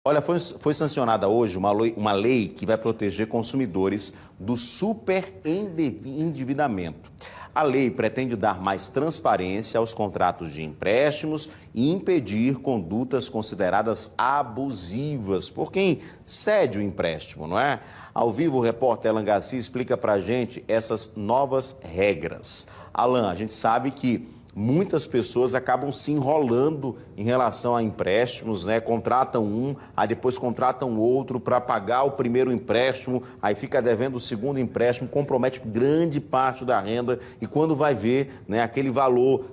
Olha, foi sancionada hoje uma lei que vai proteger consumidores do superendividamento. A lei pretende dar mais transparência aos contratos de empréstimos e impedir condutas consideradas abusivas por quem cede o empréstimo, não é? Ao vivo, o repórter Alan Garcia explica pra gente essas novas regras. Alan, a gente sabe que muitas pessoas acabam se enrolando em relação a empréstimos, né? Contratam um, aí depois contratam outro para pagar o primeiro empréstimo, aí fica devendo o segundo empréstimo, compromete grande parte da renda e quando vai ver, né, aquele valor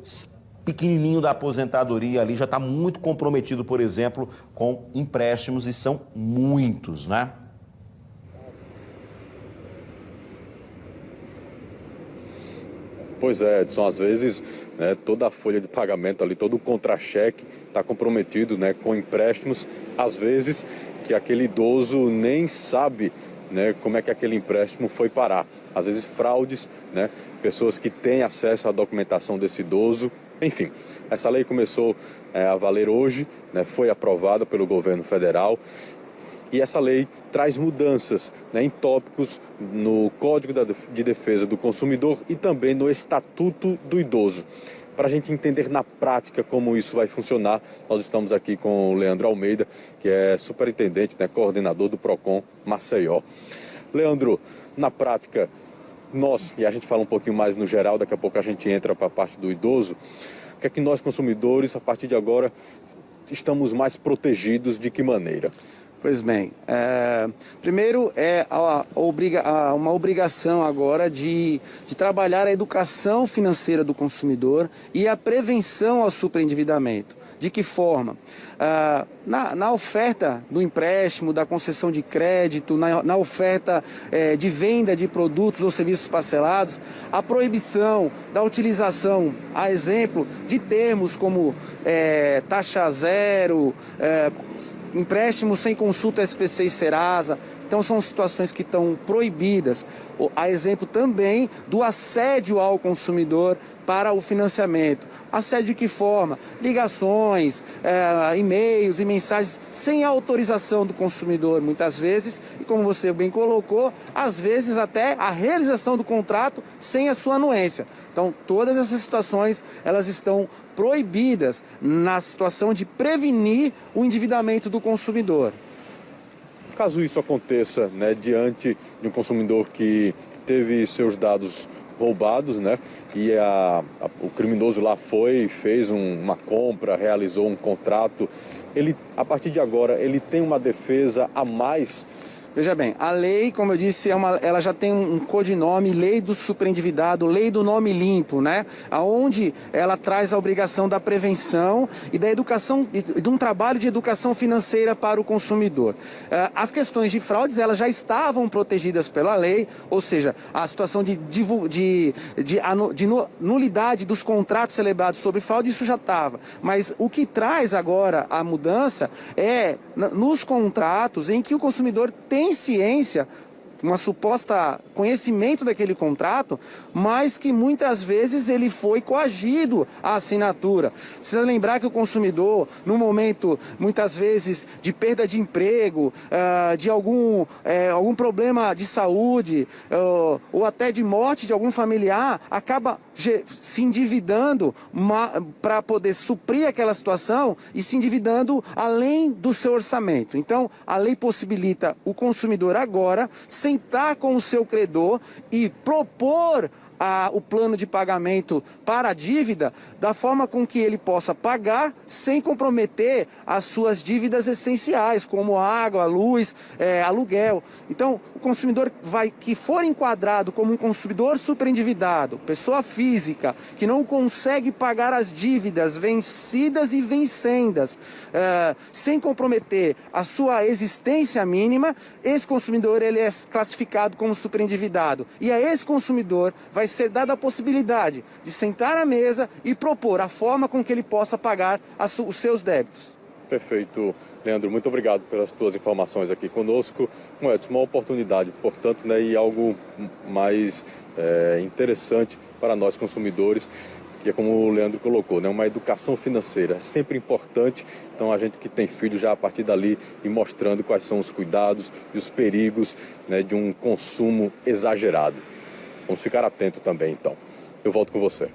pequenininho da aposentadoria ali já está muito comprometido, por exemplo, com empréstimos e são muitos, né? Pois é, Edson, às vezes, né, toda a folha de pagamento ali, todo o contra-cheque está comprometido, né, com empréstimos, às vezes que aquele idoso nem sabe, né, como é que aquele empréstimo foi parar. Às vezes fraudes, né, pessoas que têm acesso à documentação desse idoso, enfim. Essa lei começou a valer hoje, né, foi aprovada pelo governo federal. E essa lei traz mudanças, né, em tópicos no Código de Defesa do Consumidor e também no Estatuto do Idoso. Para a gente entender na prática como isso vai funcionar, nós estamos aqui com o Leandro Almeida, que é superintendente, né, coordenador do PROCON Maceió. Leandro, na prática, e a gente fala um pouquinho mais no geral, daqui a pouco a gente entra para a parte do idoso, o que é que nós consumidores, a partir de agora, estamos mais protegidos de que maneira? Pois bem, primeiro é uma obrigação agora de trabalhar a educação financeira do consumidor e a prevenção ao superendividamento. De que forma? Na oferta do empréstimo, da concessão de crédito, na oferta de venda de produtos ou serviços parcelados, a proibição da utilização, a exemplo, de termos como taxa zero, empréstimos sem consulta SPC e Serasa. Então são situações que estão proibidas. A exemplo também do assédio ao consumidor para o financiamento. Assédio de que forma? Ligações, e-mails e mensagens sem autorização do consumidor, muitas vezes, e como você bem colocou, às vezes até a realização do contrato sem a sua anuência. Então todas essas situações, elas estão proibidas na situação de prevenir o endividamento do consumidor. Caso isso aconteça, né, diante de um consumidor que teve seus dados roubados, né, e o criminoso lá fez uma compra, realizou um contrato, ele, a partir de agora, ele tem uma defesa a mais? Veja bem, a lei, como eu disse, ela já tem um codinome, Lei do Superendividado, Lei do Nome Limpo, né? Onde ela traz a obrigação da prevenção e da educação, de um trabalho de educação financeira para o consumidor. As questões de fraudes, elas já estavam protegidas pela lei, ou seja, a situação de nulidade dos contratos celebrados sobre fraude, isso já estava. Mas o que traz agora a mudança é nos contratos em que o consumidor tem ciência, uma suposta conhecimento daquele contrato, mas que muitas vezes ele foi coagido à assinatura. Precisa lembrar que o consumidor, no momento, muitas vezes, de perda de emprego, de algum problema de saúde, ou até de morte de algum familiar, acaba se endividando para poder suprir aquela situação e se endividando além do seu orçamento. Então, a lei possibilita o consumidor agora sentar com o seu credor e propor o plano de pagamento para a dívida da forma com que ele possa pagar sem comprometer as suas dívidas essenciais, como água, luz, aluguel. Então, o consumidor que for enquadrado como um consumidor superendividado, pessoa física, que não consegue pagar as dívidas vencidas e vencendas, sem comprometer a sua existência mínima, esse consumidor ele é classificado como superendividado. E a esse consumidor vai ser dada a possibilidade de sentar à mesa e propor a forma com que ele possa pagar os seus débitos. Perfeito, Leandro. Muito obrigado pelas tuas informações aqui conosco. Edson, uma oportunidade, portanto, né, e algo mais interessante para nós consumidores, E é como o Leandro colocou, né? Uma educação financeira é sempre importante. Então a gente que tem filho já a partir dali e mostrando quais são os cuidados e os perigos, né, de um consumo exagerado. Vamos ficar atento também, então. Eu volto com você.